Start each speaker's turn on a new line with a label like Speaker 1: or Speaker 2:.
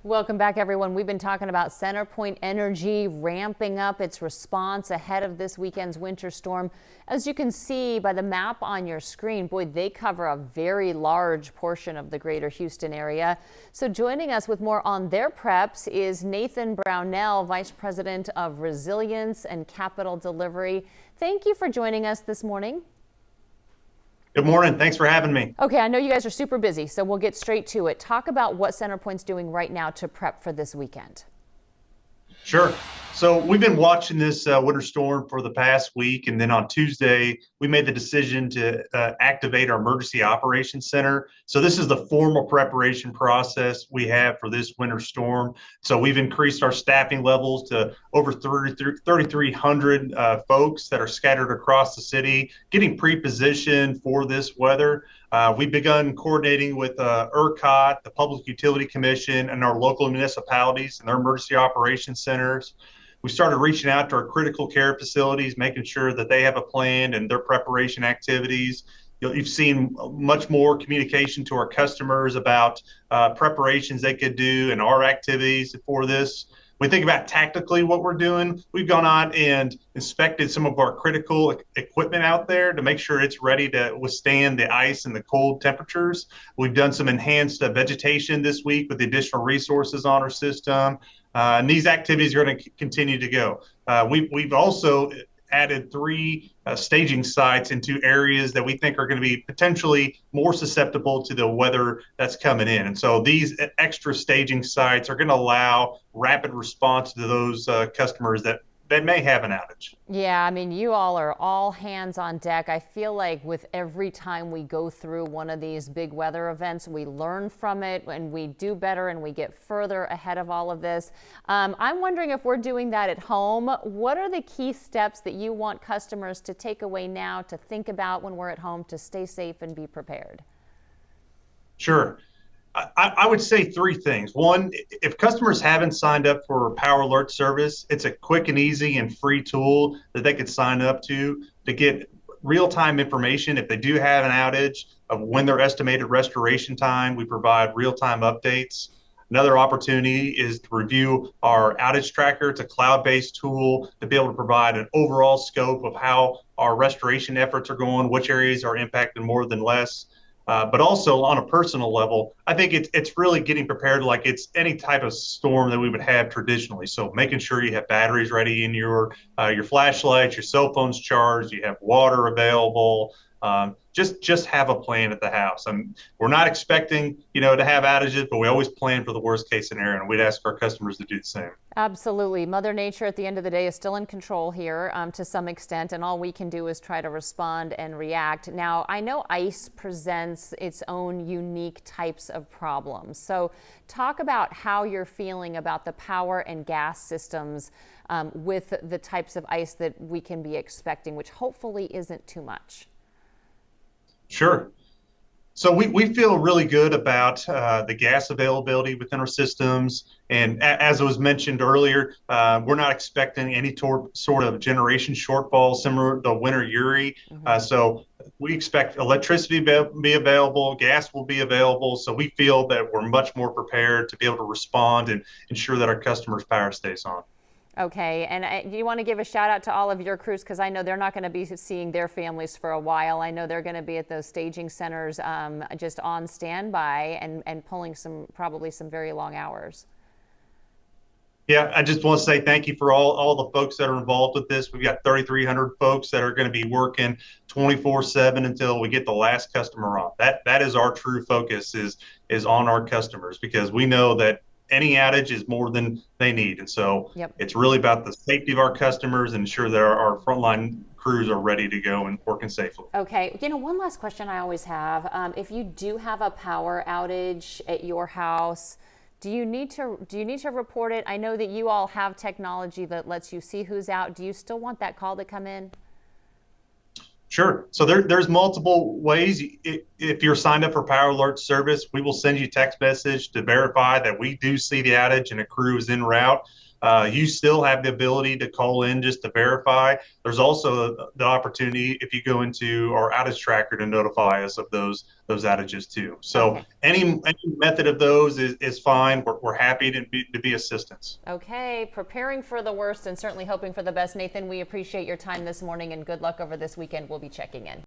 Speaker 1: Welcome back, everyone. We've been talking about CenterPoint Energy ramping up its response ahead of this weekend's winter storm. As you can see by the map on your screen, boy, they cover a very large portion of the greater Houston area. So joining us with more on their preps is Nathan Brownell, Vice President of Resilience and Capital Delivery. Thank you for joining us this morning.
Speaker 2: Good morning. Thanks for having me.
Speaker 1: Okay, I know you guys are super busy, so we'll get straight to it. Talk about what CenterPoint's doing right now to prep for this weekend.
Speaker 2: Sure. So we've been watching this winter storm for the past week, and then on Tuesday, we made the decision to activate our Emergency Operations Center. So this is the formal preparation process we have for this winter storm. So we've increased our staffing levels to over 3,300 folks that are scattered across the city, getting pre-positioned for this weather. We've begun coordinating with ERCOT, the Public Utility Commission, and our local municipalities and their emergency operations centers. We started reaching out to our critical care facilities, making sure that they have a plan and their preparation activities. You've seen much more communication to our customers about preparations they could do and our activities for this. When we think about tactically what we're doing, we've gone out and inspected some of our critical equipment out there to make sure it's ready to withstand the ice and the cold temperatures. We've done some enhanced vegetation this week with the additional resources on our system. And these activities are going to continue to go. We've also added 3 staging sites into areas that we think are going to be potentially more susceptible to the weather that's coming in. And so these extra staging sites are going to allow rapid response to those customers that may have an outage.
Speaker 1: Yeah, I mean, you all are all hands on deck. I feel like with every time we go through one of these big weather events, we learn from it and we do better and we get further ahead of all of this. I'm wondering if we're doing that at home. What are the key steps that you want customers to take away now to think about when we're at home to stay safe and be prepared?
Speaker 2: Sure. I would say 3 things. One, if customers haven't signed up for Power Alert service, it's a quick and easy and free tool that they could sign up to get real-time information. If they do have an outage of when their estimated restoration time, we provide real-time updates. Another opportunity is to review our outage tracker. It's a cloud-based tool to be able to provide an overall scope of how our restoration efforts are going, which areas are impacted more than less. But also on a personal level, I think it's really getting prepared like it's any type of storm that we would have traditionally. So making sure you have batteries ready in your flashlights, your cell phones charged, you have water available. Just have a plan at the house. We're not expecting, to have outages, but we always plan for the worst case scenario, and we'd ask our customers to do the same.
Speaker 1: Absolutely. Mother Nature at the end of the day is still in control here to some extent, and all we can do is try to respond and react. Now, I know ice presents its own unique types of problems. So talk about how you're feeling about the power and gas systems with the types of ice that we can be expecting, which hopefully isn't too much.
Speaker 2: Sure. So we feel really good about the gas availability within our systems. And as was mentioned earlier, we're not expecting any sort of generation shortfall similar to Winter Uri. So we expect electricity to be available, gas will be available. So we feel that we're much more prepared to be able to respond and ensure that our customers' power stays on.
Speaker 1: Okay, and do you want to give a shout out to all of your crews, because I know they're not going to be seeing their families for a while. I know they're going to be at those staging centers just on standby and pulling probably some very long hours.
Speaker 2: Yeah, I just want to say thank you for all the folks that are involved with this. We've got 3,300 folks that are going to be working 24/7 until we get the last customer on. That is our true focus is on our customers, because we know that any outage is more than they need. And so It's really about the safety of our customers and ensure that our frontline crews are ready to go and working safely.
Speaker 1: Okay. One last question I always have. If you do have a power outage at your house, do you need to report it? I know that you all have technology that lets you see who's out. Do you still want that call to come in?
Speaker 2: Sure. So there's multiple ways. If you're signed up for Power Alert service, we will send you text message to verify that we do see the outage and a crew is en route. You still have the ability to call in just to verify. There's also the opportunity if you go into our outage tracker to notify us of those outages too. So
Speaker 1: Okay.
Speaker 2: any method of those is fine. We're happy to be assistance.
Speaker 1: Okay, preparing for the worst and certainly hoping for the best. Nathan, we appreciate your time this morning and good luck over this weekend. We'll be checking in.